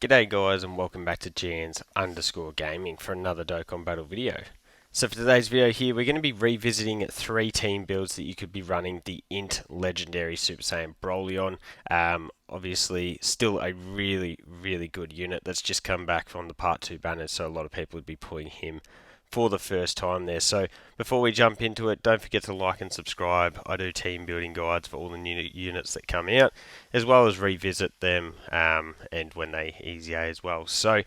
G'day guys and welcome back to GNs_gaming for another Dokkan battle video. So for today's video here we're going to be revisiting 3 team builds that you could be running the INT Legendary Super Saiyan Broly on. Obviously still a really good unit that's just come back from the part 2 banners, so a lot of people would be pulling him for the first time there. So before we jump into it, don't forget to like and subscribe. I do team building guides for all the new units that come out, as well as revisit them and when they EZA as well. So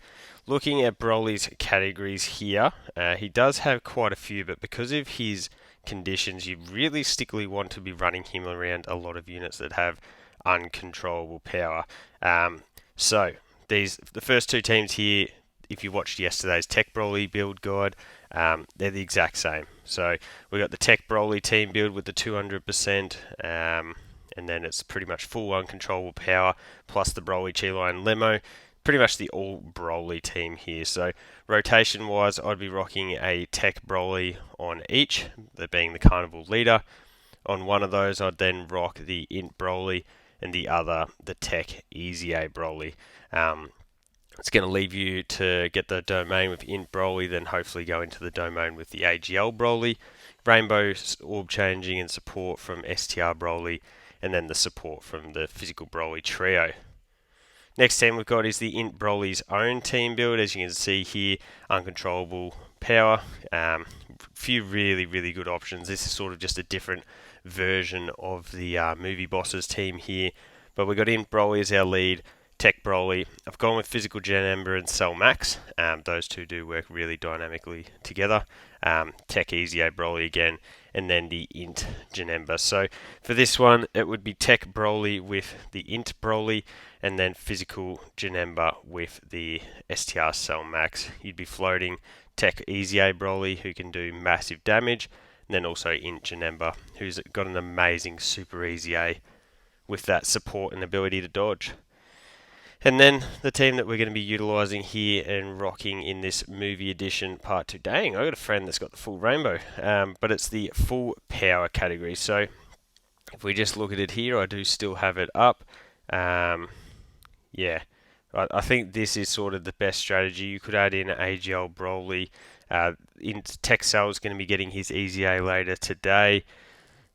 looking at Broly's categories here, he does have quite a few, but because of his conditions, you realistically want to be running him around a lot of units that have uncontrollable power. So the first 2 teams here, if you watched yesterday's Tech Broly build guide, they're the exact same. So we got the Tech Broly team build with the 200%, and then it's pretty much full uncontrollable power, plus the Broly Chi and Lemo. Pretty much the all Broly team here. So rotation wise, I'd be rocking a Tech Broly on each, that being the Carnival leader. On one of those, I'd then rock the INT Broly, and the other, the Tech EZA Broly. It's going to leave you to get the domain with INT Broly, then hopefully go into the domain with the AGL Broly, Rainbow Orb Changing and support from STR Broly, and then the support from the Physical Broly Trio. Next team we've got is the INT Broly's own team build. As you can see here, uncontrollable power. Few really good options. This is sort of just a different version of the movie bosses team here. But we've got INT Broly as our lead, Tech Broly. I've gone with Physical Gen Ember and Cell Max. Those two do work really dynamically together. Tech EZA Broly again, and then the INT Gen Ember. So for this one, it would be Tech Broly with the INT Broly, and then Physical Gen Ember with the STR Cell Max. You'd be floating Tech EZA Broly, who can do massive damage, and then also INT Gen Ember, who's got an amazing Super EZA with that support and ability to dodge. And then the team that we're going to be utilising here and rocking in this movie edition part 2. Dang, I got a friend that's got the full rainbow, but it's the full power category. So if we just look at it here, I do still have it up. Yeah, I think this is sort of the best strategy. You could add in AGL Broly. Tech Cell is going to be getting his EZA later today.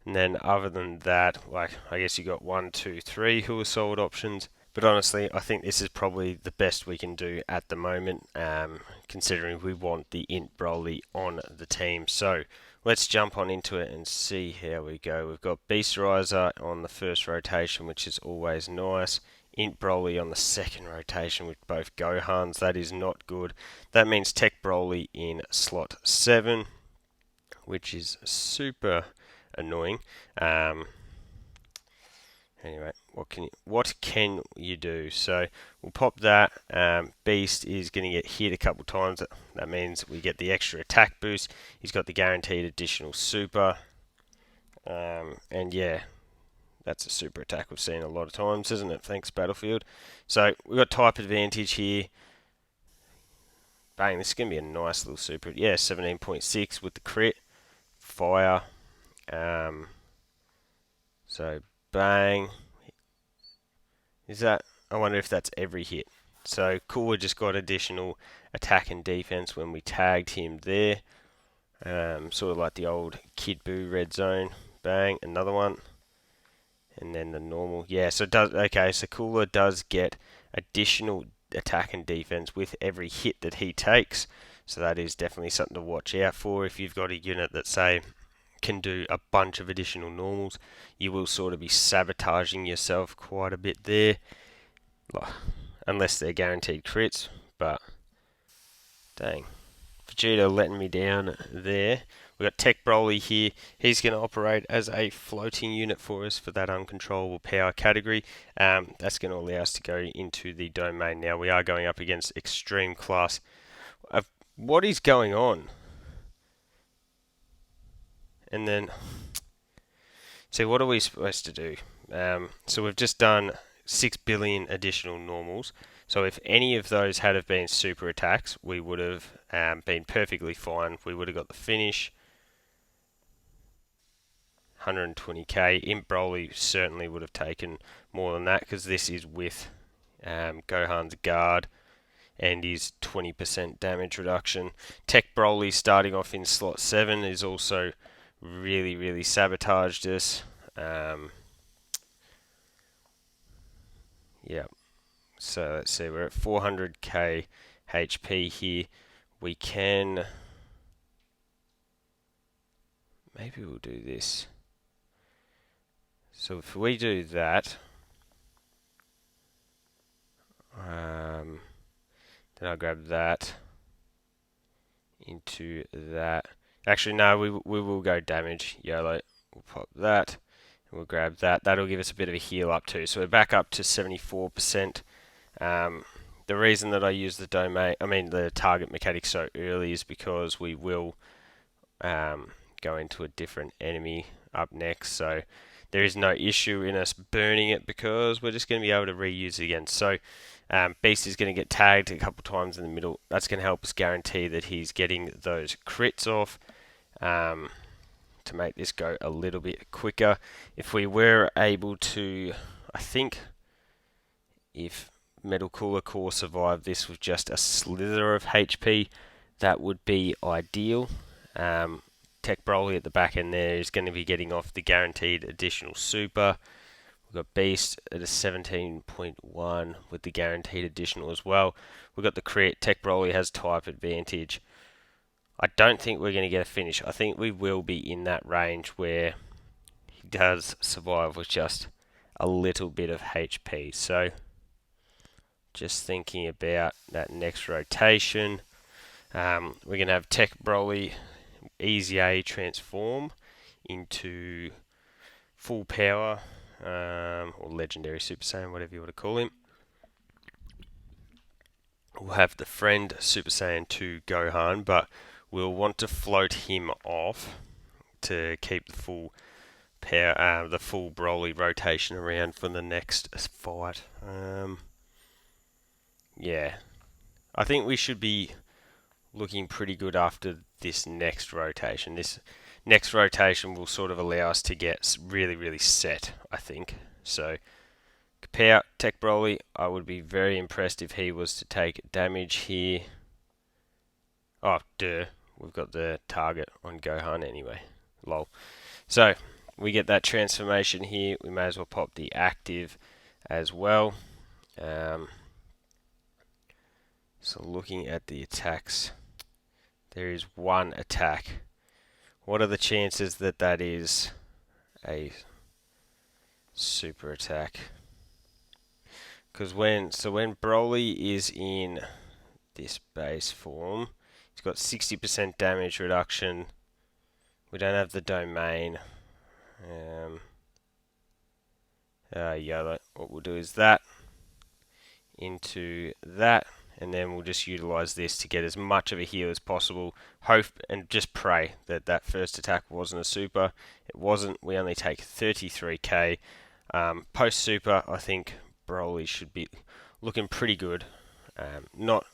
And then other than that, like I guess you got 1, 2, 3 who are solid options. But honestly, I think this is probably the best we can do at the moment, considering we want the INT Broly on the team. So let's jump on into it and see how we go. We've got Beast Riser on the first rotation, which is always nice. INT Broly on the second rotation with both Gohans. That is not good. That means Tech Broly in slot 7, which is super annoying. Anyway, what can you do? So we'll pop that. Beast is going to get hit a couple times. That means we get the extra attack boost. He's got the guaranteed additional super. And yeah, that's a super attack we've seen a lot of times, isn't it? Thanks, Battlefield. So we've got type advantage here. Bang, this is going to be a nice little super. Yeah, 17.6 with the crit. Fire. So bang. Is that? I wonder if that's every hit. So Cooler just got additional attack and defense when we tagged him there. Sort of like the old Kid Buu red zone. Bang, another one. And then the normal. Yeah, so it does. Okay, so Cooler does get additional attack and defense with every hit that he takes. So that is definitely something to watch out for if you've got a unit that, say, can do a bunch of additional normals. You will sort of be sabotaging yourself quite a bit there, unless they're guaranteed crits. But dang, Vegeta letting me down there. We've got Tech Broly here. He's going to operate as a floating unit for us for that uncontrollable power category. That's going to allow us to go into the domain now. We are going up against extreme class. What is going on? And then, so what are we supposed to do? So we've just done 6 billion additional normals. So if any of those had have been super attacks, we would have been perfectly fine. We would have got the finish. 120k. INT Broly certainly would have taken more than that because this is with Gohan's guard, and his 20% damage reduction. Tech Broly starting off in slot 7 is also really sabotaged us. Yeah, so let's see, we're at 400k HP here. We can, maybe we'll do this. So if we do that, then I'll grab that into that. Actually, no, we will go damage. YOLO. We'll pop that. And we'll grab that. That'll give us a bit of a heal up too. So we're back up to 74%. The reason that I use the target mechanic so early is because we will go into a different enemy up next. So there is no issue in us burning it because we're just going to be able to reuse it again. So Beast is going to get tagged a couple times in the middle. That's going to help us guarantee that he's getting those crits off to make this go a little bit quicker. If we were able to, I think, if Metal Cooler Core survived this with just a slither of HP, that would be ideal. Tech Broly at the back end there is going to be getting off the guaranteed additional super. We've got Beast at a 17.1 with the guaranteed additional as well. We've got the crit. Tech Broly has type advantage. I don't think we're going to get a finish. I think we will be in that range where he does survive with just a little bit of HP. So just thinking about that next rotation. We're going to have Tech Broly Easy A transform into full power, or legendary Super Saiyan, whatever you want to call him. We'll have the friend Super Saiyan 2 Gohan, but we'll want to float him off to keep the full power, the full Broly rotation around for the next fight. Yeah, I think we should be looking pretty good after this next rotation. This next rotation will sort of allow us to get really set, I think. So, compare Tech Broly. I would be very impressed if he was to take damage here. Oh, duh. We've got the target on Gohan anyway. Lol. So, we get that transformation here. We may as well pop the active as well. So looking at the attacks, there is one attack. What are the chances that that is a super attack? Because when Broly is in this base form, he's got 60% damage reduction. We don't have the domain. YOLO. What we'll do is that into that, and then we'll just utilize this to get as much of a heal as possible. Hope and just pray that that first attack wasn't a super. It wasn't. We only take 33k. Post super, I think Broly should be looking pretty good. Not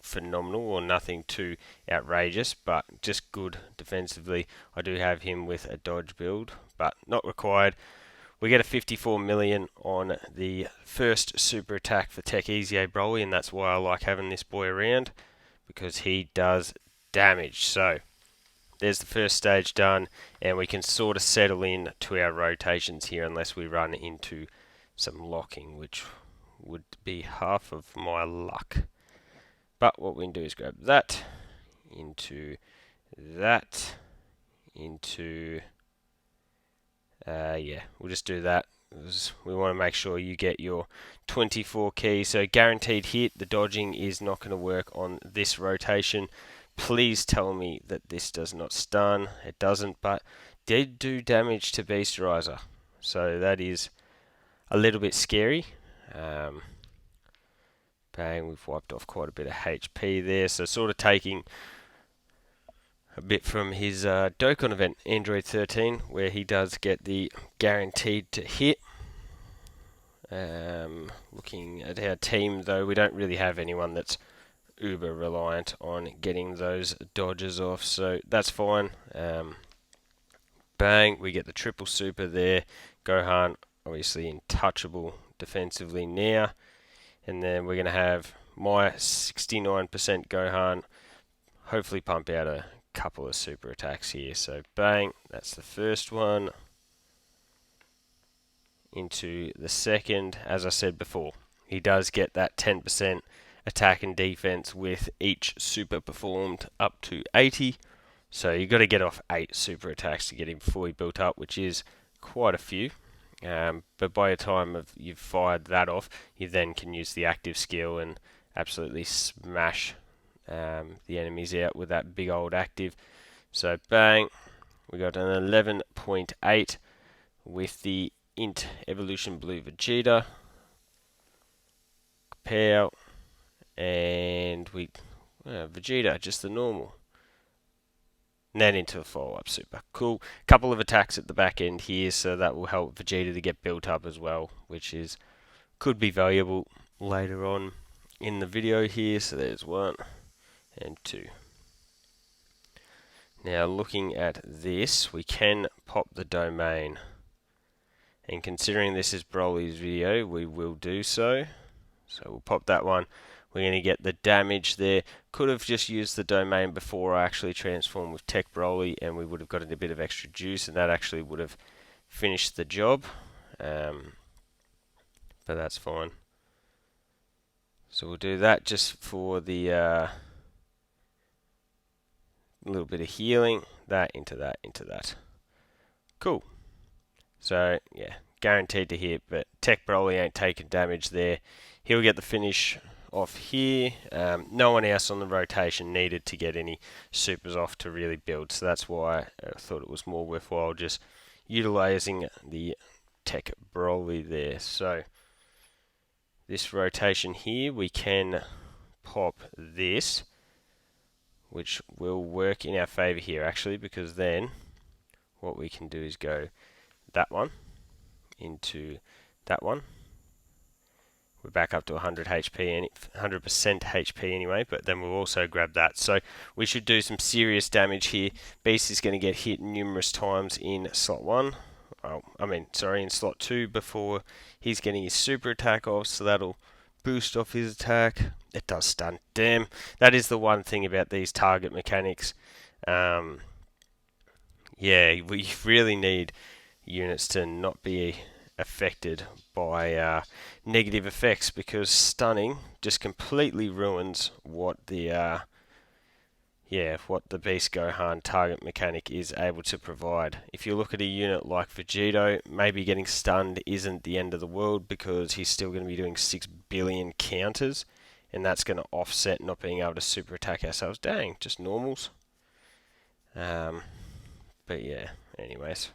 phenomenal or nothing too outrageous, but just good defensively. I do have him with a dodge build, but not required. We get a 54 million on the first super attack for Tech Easy A Broly, and that's why I like having this boy around, because he does damage. So there's the first stage done, and we can sort of settle in to our rotations here unless we run into some locking, which would be half of my luck. But what we can do is grab that into that into yeah, we'll just do that. We want to make sure you get your 24 keys. So guaranteed hit. The dodging is not going to work on this rotation. Please tell me that this does not stun. It doesn't, but did do damage to Beast Riser. So that is a little bit scary. Bang, we've wiped off quite a bit of HP there. So sort of taking a bit from his Dokkan event, Android 13, where he does get the guaranteed to hit. Looking at our team, though, we don't really have anyone that's uber reliant on getting those dodges off, so that's fine. Bang, we get the triple super there. Gohan, obviously untouchable defensively now. And then we're going to have my 69% Gohan hopefully pump out a couple of super attacks here. So bang, that's the first one. Into the second, as I said before, he does get that 10% attack and defense with each super performed up to 80. So you've got to get off 8 super attacks to get him fully built up, which is quite a few. But by the time you've fired that off, you then can use the active skill and absolutely smash the enemies out with that big old active. So bang, we got an 11.8 with the INT Evolution Blue Vegeta. Pow, and Vegeta, just the normal. And then into a follow-up super. Cool. Couple of attacks at the back end here, so that will help Vegeta to get built up as well, which could be valuable later on in the video here. So there's 1 and 2. Now looking at this, we can pop the domain. And considering this is Broly's video, we will do so. So we'll pop that one. We're going to get the damage there. Could have just used the domain before I actually transformed with Tech Broly, and we would have gotten a bit of extra juice, and that actually would have finished the job. But that's fine. So we'll do that just for the little bit of healing. That into that into that. Cool. So yeah, guaranteed to hit, but Tech Broly ain't taking damage there. He'll get the finish off here. No one else on the rotation needed to get any supers off to really build, so that's why I thought it was more worthwhile just utilizing the Tech Broly there. So this rotation here, we can pop this, which will work in our favor here actually, because then what we can do is go that one into that one. We're back up to 100 HP and 100% HP anyway, but then we'll also grab that. So we should do some serious damage here. Beast is going to get hit numerous times in slot 1. In slot 2 before he's getting his super attack off, so that'll boost off his attack. It does stun. Damn, that is the one thing about these target mechanics. Yeah, we really need units to not be affected by negative effects, because stunning just completely ruins what the Beast Gohan target mechanic is able to provide. If you look at a unit like Vegito, maybe getting stunned isn't the end of the world, because he's still going to be doing 6 billion counters, and that's going to offset not being able to super attack ourselves. Dang, just normals. But yeah, anyways,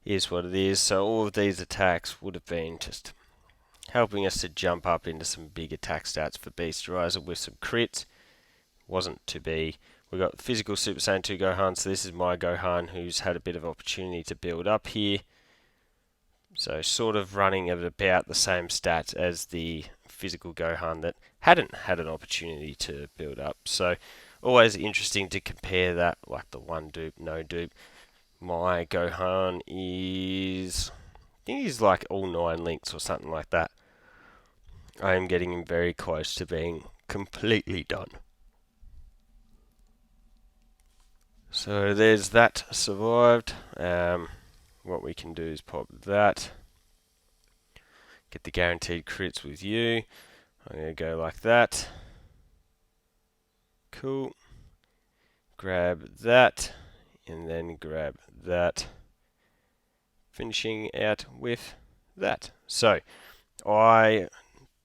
is what it is. So all of these attacks would have been just helping us to jump up into some big attack stats for Beast Riser with some crits. Wasn't to be. We got physical Super Saiyan 2 Gohan, so this is my Gohan who's had a bit of opportunity to build up here. So sort of running at about the same stats as the physical Gohan that hadn't had an opportunity to build up. So always interesting to compare that, like the one dupe, no dupe. My Gohan is, I think he's like all 9 links or something like that. I am getting him very close to being completely done. So there's that survived. What we can do is pop that. Get the guaranteed crits with you. I'm going to go like that. Cool. Grab that. And then grab that. Finishing out with that. So, I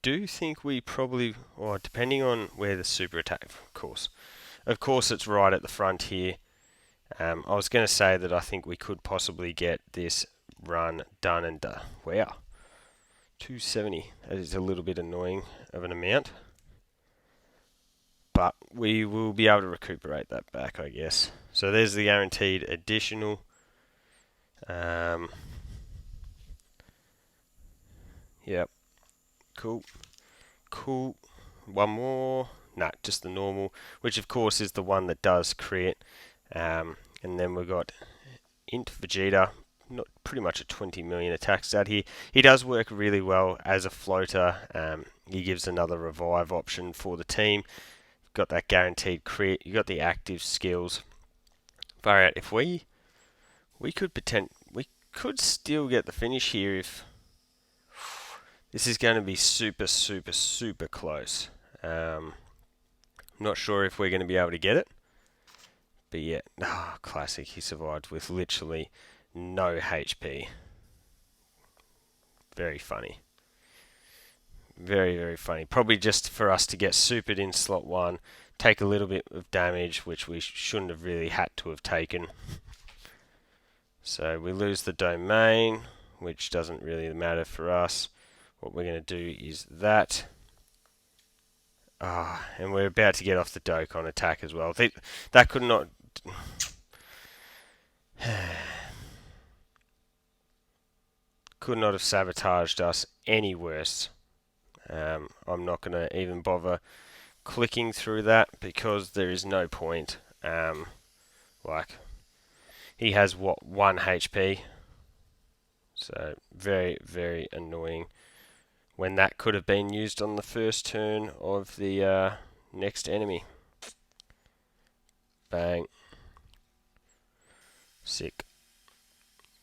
do think we probably, or depending on where the super attack, of course it's right at the front here. I was going to say that I think we could possibly get this run done and done. Wow, 270. That is a little bit annoying of an amount, but we will be able to recuperate that back, I guess. So there's the guaranteed additional. Yep. Cool. One more. No, just the normal, which of course is the one that does crit. And then we've got INT Vegeta, not pretty much a 20 million attack stat here. He does work really well as a floater. He gives another revive option for the team. Got that guaranteed crit. You got the active skills. Far out. If we could still get the finish here if this is going to be super close. Not sure if we're going to be able to get it. But yeah, classic. He survived with literally no HP. Very funny. Very funny. Probably just for us to get supered in slot 1, take a little bit of damage, which we shouldn't have really had to have taken. So we lose the domain, which doesn't really matter for us. What we're going to do is that. And we're about to get off the Dokkan attack as well. That could not... could not have sabotaged us any worse. I'm not going to even bother clicking through that because there is no point. Like, he has, what, 1 HP? So, very annoying when that could have been used on the first turn of the next enemy. Bang. Sick.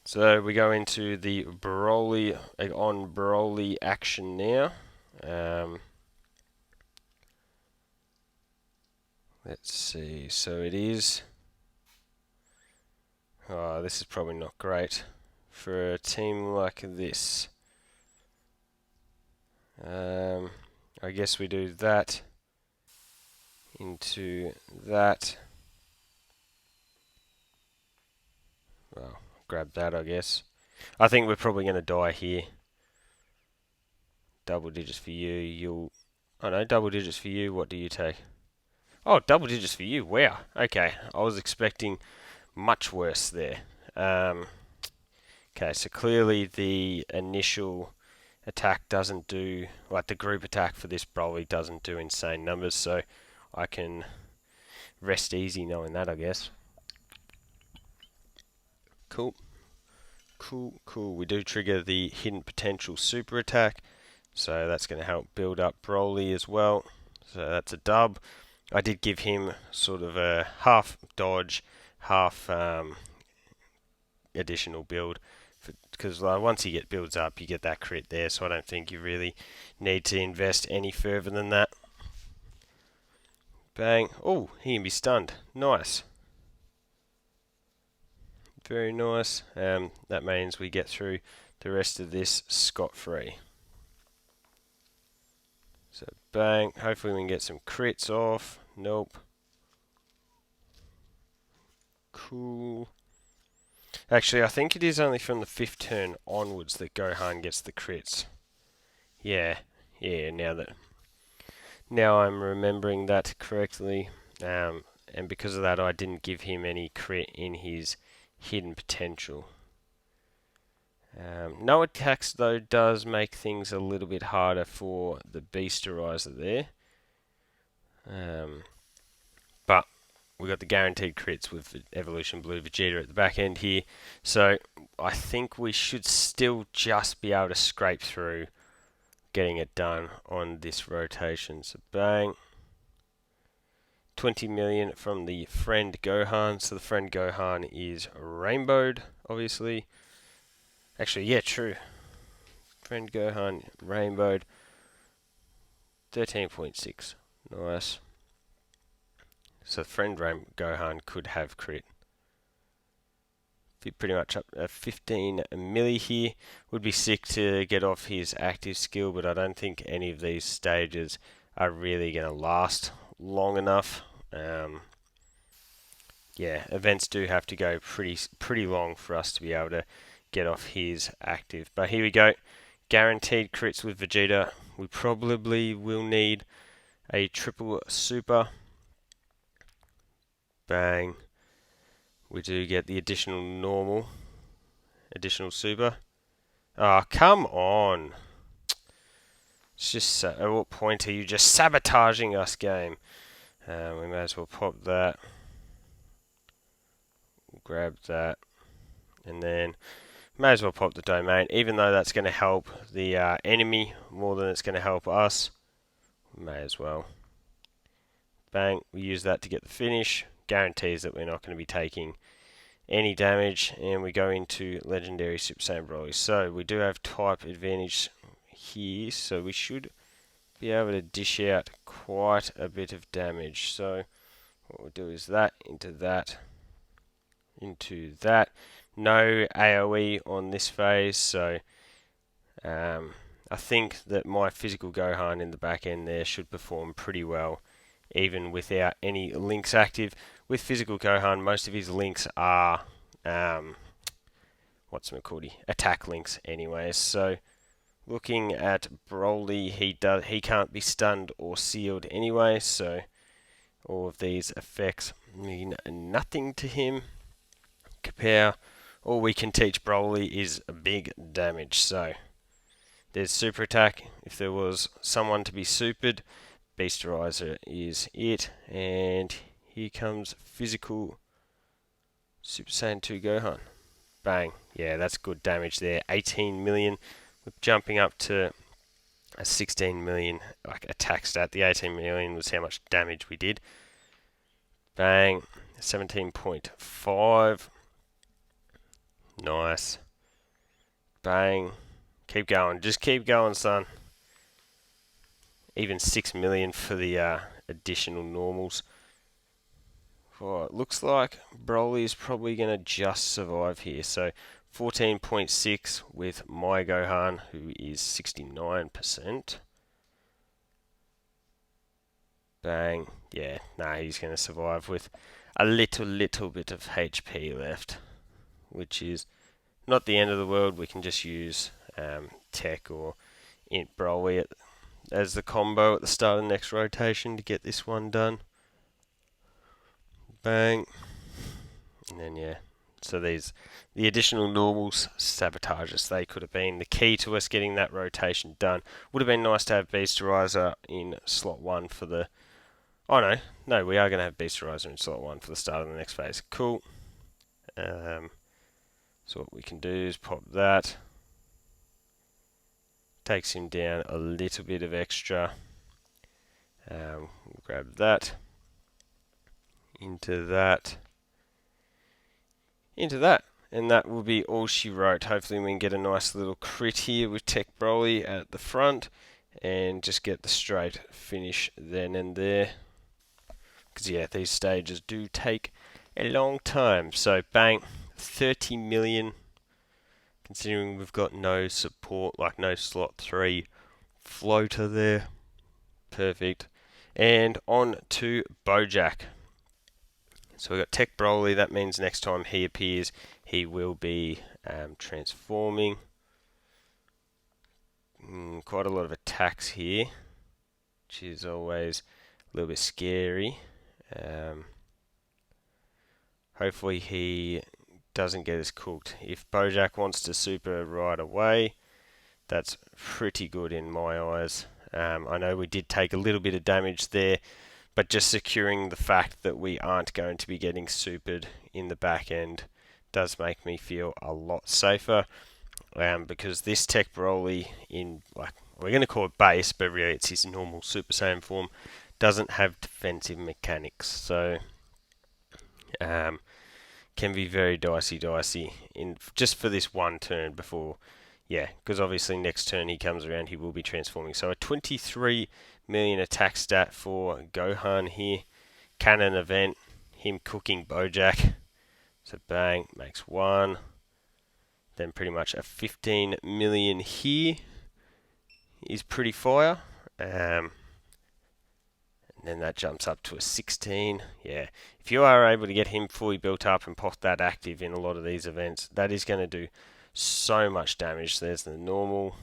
So we go into the Broly action now. Let's see. So it is. This is probably not great for a team like this. I guess we do that into that. Well, grab that, I guess. I think we're probably going to die here. Double digits for you. Oh no, double digits for you. What do you take? Oh, double digits for you. Wow. Okay, I was expecting much worse there. Okay, so clearly the initial attack doesn't do, like the group attack for this Broly doesn't do insane numbers, so I can rest easy knowing that, I guess. Cool. We do trigger the hidden potential super attack, so that's going to help build up Broly as well. So that's a dub. I did give him sort of a half dodge, half additional build, because once you get builds up, you get that crit there, so I don't think you really need to invest any further than that. Bang. Oh, he can be stunned. Nice. Very nice. That means we get through the rest of this scot-free. So bang. Hopefully we can get some crits off. Nope. Cool. Actually, I think it is only from the 5th turn onwards that Gohan gets the crits. Yeah, now I'm remembering that correctly. And because of that, I didn't give him any crit in his hidden potential. No attacks, though, does make things a little bit harder for the Beasterizer there. But we got the guaranteed crits with Evolution Blue Vegeta at the back end here. So I think we should still just be able to scrape through getting it done on this rotation. So bang. 20 million from the friend Gohan. So the friend Gohan is rainbowed, obviously. Actually, yeah, true. Friend Gohan rainbowed. 13.6. Nice. So friend Gohan could have crit. Be pretty much up at 15 milli here. Would be sick to get off his active skill, but I don't think any of these stages are really going to last long enough. Yeah, events do have to go pretty long for us to be able to get off his active. But here we go. Guaranteed crits with Vegeta. We probably will need a triple super. Bang. We do get the additional super. Oh, come on. It's just, at what point are you just sabotaging us, game? We may as well pop that. Grab that. And then May as well pop the domain, even though that's going to help the enemy more than it's going to help us. May as well. Bang, we use that to get the finish. Guarantees that we're not going to be taking any damage, and we go into Legendary Super Saiyan Broly. So we do have type advantage here, so we should be able to dish out quite a bit of damage. So what we'll do is that, into that, into that. No AoE on this phase, so I think that my physical Gohan in the back end there should perform pretty well, even without any links active. With physical Gohan, most of his links are attack links anyways. So looking at Broly, he can't be stunned or sealed anyway, so all of these effects mean nothing to him. Kapow, all we can teach Broly is a big damage. So there's super attack. If there was someone to be supered, Beasterizer is it. And here comes physical Super Saiyan 2 Gohan. Bang. Yeah, that's good damage there. 18 million. We're jumping up to a 16 million like attack stat. The 18 million was how much damage we did. Bang. 17.5. Nice. Bang. Keep going. Just keep going, son. Even 6 million for the additional normals. Oh, it looks like Broly is probably going to just survive here. So 14.6 with my Gohan, who is 69%. Bang. Yeah, nah, he's going to survive with a little bit of HP left, which is not the end of the world. We can just use Tech or INT Broly as the combo at the start of the next rotation to get this one done. Bang. And then, yeah. So the additional normals sabotage us. They could have been the key to us getting that rotation done. Would have been nice to have Beasterizer in slot 1 for the... Oh, no, we are going to have Beasterizer in slot 1 for the start of the next phase. Cool. So what we can do is pop that. Takes him down a little bit of extra. We'll grab that. Into that. And that will be all she wrote. Hopefully we can get a nice little crit here with Tech Broly at the front and just get the straight finish then and there. Because yeah, these stages do take a long time. So bang, 30 million. Considering we've got no support, like no slot 3 floater there. Perfect. And on to Bojack. So we've got Tech Broly. That means next time he appears, he will be transforming. Quite a lot of attacks here, which is always a little bit scary. Hopefully he doesn't get us cooked. If Bojack wants to super right away, that's pretty good in my eyes. I know we did take a little bit of damage there, but just securing the fact that we aren't going to be getting supered in the back end does make me feel a lot safer. Because this Tech Broly in, like, we're going to call it base, but really it's his normal Super Saiyan form, doesn't have defensive mechanics. So can be very dicey in just for this one turn before, yeah, because obviously next turn he comes around, he will be transforming. So a 23 million attack stat for Gohan here. Canon event, him cooking Bojack. So bang, makes 1. Then pretty much a 15 million here is pretty fire. And then that jumps up to a 16. Yeah, if you are able to get him fully built up and pop that active in a lot of these events, that is going to do so much damage. There's the normal.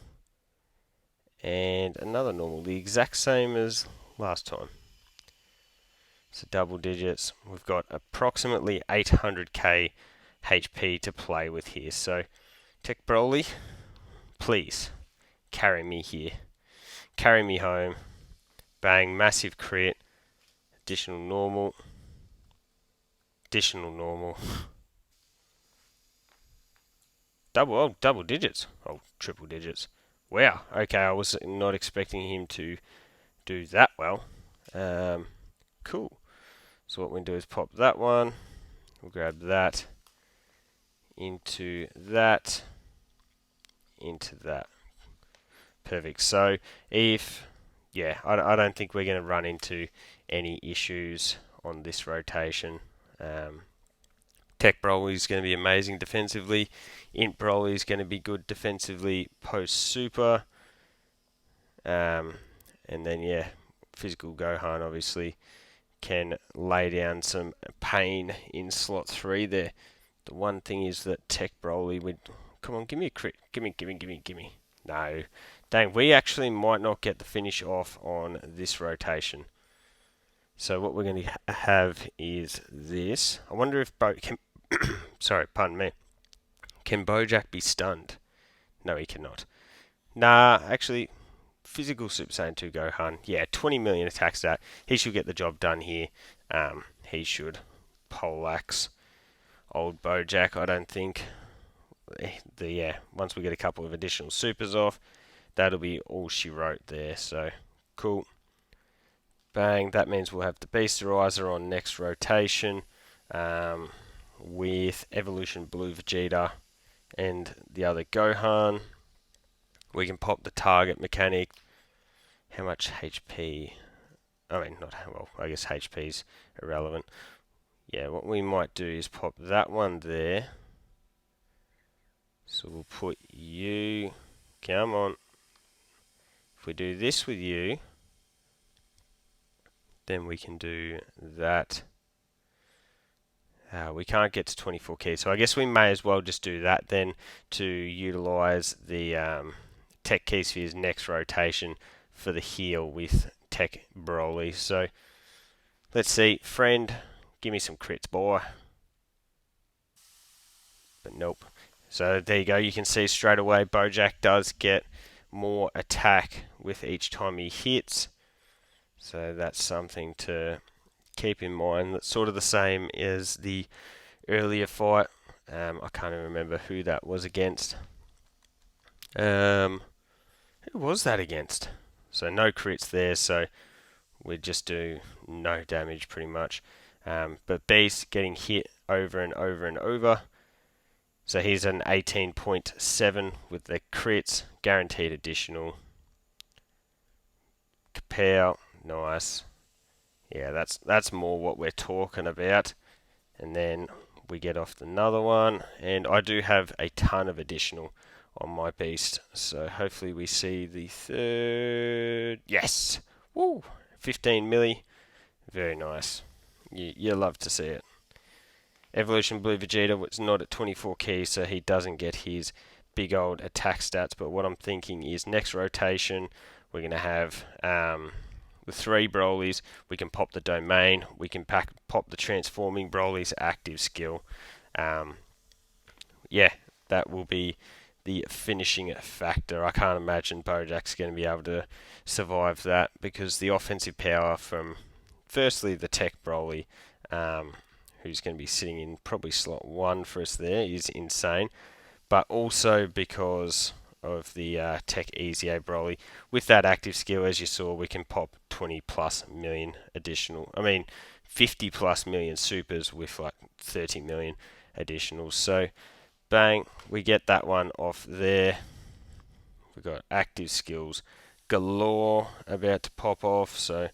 And another normal, the exact same as last time. So double digits. We've got approximately 800k HP to play with here. So Tech Broly, please carry me here. Carry me home. Bang, massive crit. Additional normal. Additional normal. double digits. Oh, triple digits. Wow. Okay, I was not expecting him to do that well. Cool. So what we do is pop that one. We'll grab that into that. Perfect. So I don't think we're going to run into any issues on this rotation. Tech Broly is going to be amazing defensively. INT Broly is going to be good defensively post super. And then Physical Gohan obviously can lay down some pain in slot 3 there. The one thing is that Tech Broly would... Come on, give me a crit. Give me. No. Dang, we actually might not get the finish off on this rotation. So what we're going to have is this. I wonder if sorry, pardon me. Can Bojack be stunned? No, he cannot. Nah, actually, Physical Super Saiyan 2 Gohan. Yeah, 20 million attack stat. He should get the job done here. He should poleaxe old Bojack, I don't think. Once we get a couple of additional supers off, that'll be all she wrote there. So, cool. Bang, that means we'll have the Beasterizer on next rotation with Evolution Blue Vegeta and the other Gohan. We can pop the target mechanic. How much HP? I mean, I guess HP's irrelevant. Yeah, what we might do is pop that one there. So we'll put you, come on. If we do this with you, then we can do that. We can't get to 24 keys, so I guess we may as well just do that then to utilize the Tech Key Sphere's next rotation for the heal with Tech Broly. So let's see, friend, give me some crits, boy. But nope. So there you go, you can see straight away Bojack does get more attack with each time he hits. So that's something to keep in mind. That's sort of the same as the earlier fight. I can't even remember who that was against. Who was that against? So no crits there, so we just do no damage pretty much. But Beast getting hit over and over and over. So he's an 18.7 with the crits, guaranteed additional. Kapow, nice. Yeah, that's more what we're talking about. And then we get off another one, and I do have a ton of additional on my beast. So hopefully we see the third. Yes, woo, 15 milli, very nice. You love to see it. Evolution Blue Vegeta was not at 24 keys, so he doesn't get his big old attack stats. But what I'm thinking is next rotation, we're going to have with 3 Brolys, we can pop the Domain, we can pop the Transforming Broly's active skill. That will be the finishing factor. I can't imagine Bojack's going to be able to survive that because the offensive power from, firstly, the Tech Broly, who's going to be sitting in probably slot 1 for us there, is insane. But also because of the Tech Easy A Broly. With that active skill, as you saw, we can pop 20 plus million additional. 50 plus million supers with like 30 million additionals. So, bang, we get that one off there. We've got active skills galore about to pop off. So,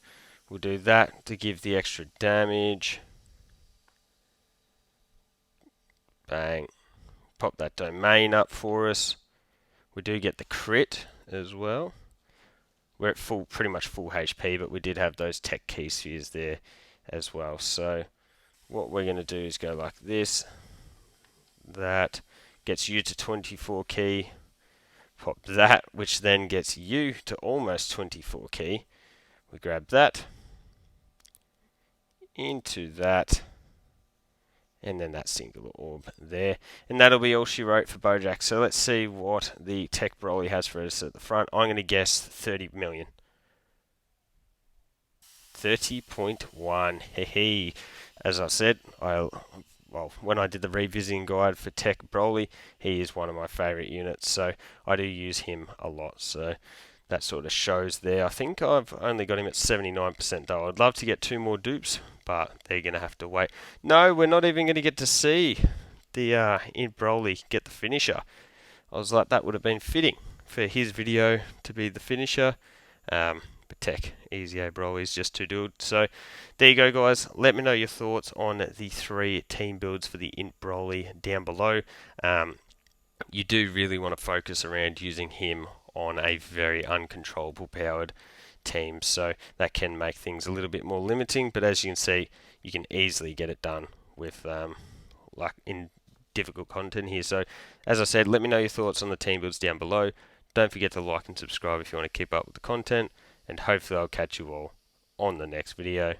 we'll do that to give the extra damage. Bang. Pop that Domain up for us. We do get the crit as well. We're at pretty much full HP, but we did have those Tech Key Spheres there as well. So what we're going to do is go like this. That gets you to 24 key. Pop that, which then gets you to almost 24 key. We grab that into that. And then that singular orb there. And that'll be all she wrote for Bojack. So let's see what the Tech Broly has for us at the front. I'm going to guess 30 million. 30.1. Hee. As I said, well, when I did the revisiting guide for Tech Broly, he is one of my favourite units, so I do use him a lot. So that sort of shows there. I think I've only got him at 79% though. I'd love to get 2 more dupes, but they're going to have to wait. No, we're not even going to get to see the INT Broly get the finisher. I was like, that would have been fitting for his video to be the finisher. But Tech, easy Broly is just too good. So there you go, guys. Let me know your thoughts on the 3 team builds for the INT Broly down below. You do really want to focus around using him on a very uncontrollable powered team, so that can make things a little bit more limiting, but as you can see, you can easily get it done with like in difficult content here. So as I said, let me know your thoughts on the team builds down below. Don't forget to like and subscribe if you want to keep up with the content, and hopefully I'll catch you all on the next video.